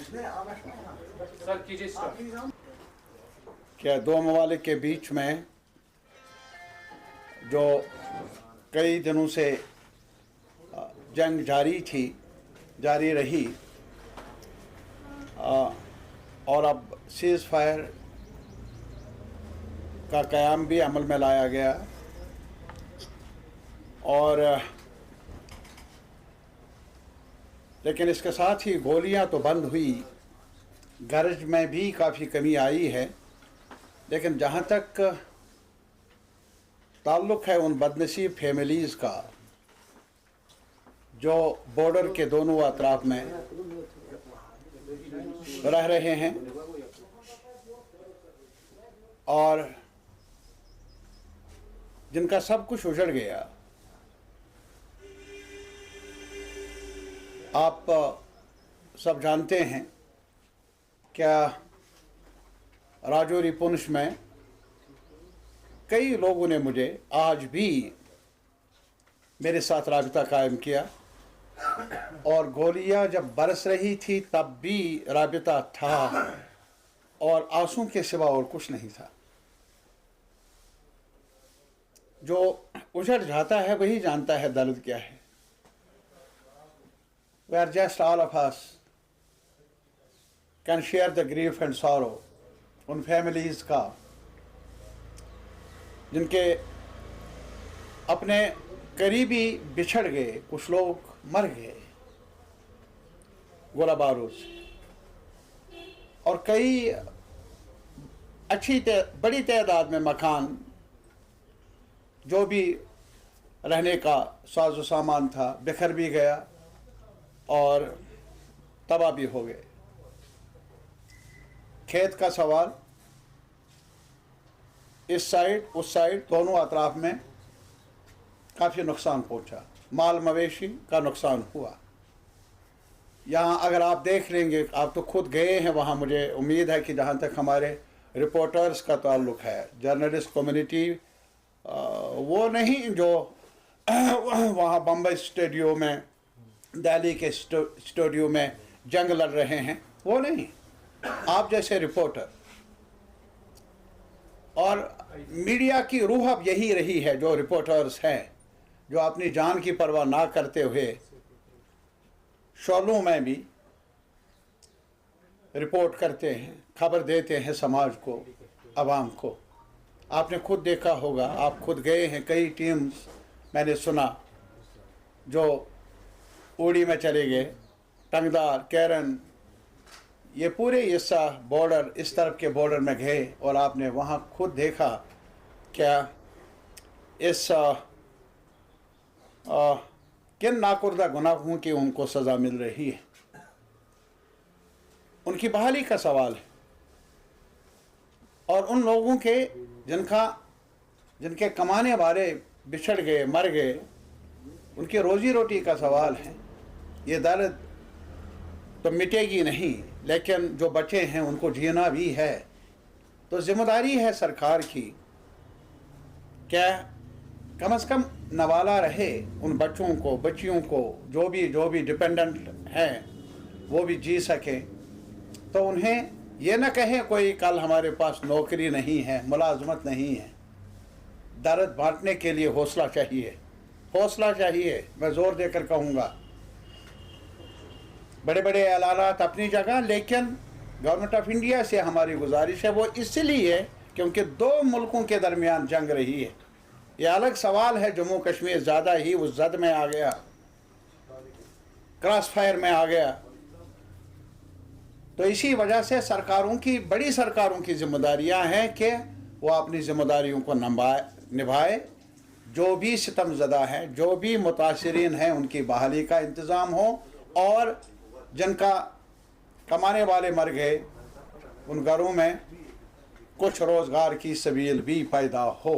Sir कीजिए start. क्या दो ममालिक के बीच में जो कई दिनों से जंग जारी रही और अब सीज़ फायर का क़याम भी अमल में लाया गया और लेकिन इसके साथ ही गोलियां तो बंद हुई, गरज में भी काफ़ी कमी आई है। लेकिन जहाँ तक ताल्लुक़ है उन बदनसीब फैमिलीज़ का जो बॉर्डर के दोनों अतराफ में रह रहे हैं और जिनका सब कुछ उजड़ गया, आप सब जानते हैं क्या राजौरी पुंछ में कई लोगों ने मुझे आज भी मेरे साथ राबिता कायम किया और गोलियां जब बरस रही थी तब भी राबिता था और आंसू के सिवा और कुछ नहीं था। जो उजड़ जाता है वही जानता है दर्द क्या है। We are just all of us can share the grief and sorrow उन फैमिलीज़ का जिनके अपने करीबी बिछड़ गए, कुछ लोग मर गए गोला बारूद से और कई बड़ी तादाद में मकान जो भी रहने का साजो सामान था बिखर भी गया और तबाह भी हो गए। खेत का सवाल, इस साइड उस साइड दोनों अतराफ में काफ़ी नुकसान पहुंचा, माल मवेशी का नुकसान हुआ। यहाँ अगर आप देख लेंगे, आप तो खुद गए हैं वहाँ, मुझे उम्मीद है कि जहाँ तक हमारे रिपोर्टर्स का ताल्लुक़ है, जर्नलिस्ट कम्युनिटी वो नहीं जो वहाँ बम्बई स्टूडियो में, दिल्ली के स्टूडियो में जंग लड़ रहे हैं, वो नहीं, आप जैसे रिपोर्टर। और मीडिया की रूह अब यही रही है, जो रिपोर्टर्स हैं जो अपनी जान की परवाह ना करते हुए शोलों में भी रिपोर्ट करते हैं, खबर देते हैं समाज को, आवाम को। आपने खुद देखा होगा, आप खुद गए हैं, कई टीम्स मैंने सुना जो उड़ी में चले गए, टंगदार, कैरन, ये पूरे हिस्सा बॉर्डर, इस तरफ के बॉर्डर में गए और आपने वहाँ खुद देखा क्या इस किन नाकुर्दा गुनाहों की उनको सज़ा मिल रही है। उनकी बहाली का सवाल है और उन लोगों के जिनके कमाने वाले बिछड़ गए, मर गए, उनकी रोज़ी रोटी का सवाल है। ये दर्द तो मिटेगी नहीं, लेकिन जो बचे हैं उनको जीना भी है। तो जिम्मेदारी है सरकार की, क्या कम से कम नवाला रहे उन बच्चों को, बच्चियों को, जो भी डिपेंडेंट हैं वो भी जी सके। तो उन्हें ये ना कहें कोई कल हमारे पास नौकरी नहीं है, मुलाजमत नहीं है। दर्द बांटने के लिए हौसला चाहिए, हौसला चाहिए। मैं ज़ोर देकर कहूँगा, बड़े बड़े ऐलानात अपनी जगह, लेकिन गवर्नमेंट ऑफ इंडिया से हमारी गुजारिश है, वो इसलिए क्योंकि दो मुल्कों के दरमियान जंग रही है। ये अलग सवाल है, जम्मू कश्मीर ज़्यादा ही उस जद में आ गया, क्रॉस फायर में आ गया। तो इसी वजह से बड़ी सरकारों की जिम्मेदारियां हैं कि वो अपनी जिम्मेदारियों को निभाए। जो भी सितमज़दा हैं, जो भी मुतासिरीन हैं, उनकी बहाली का इंतज़ाम हो और जिनका कमाने वाले मर गए उन घरों में कुछ रोज़गार की सबील भी पैदा हो।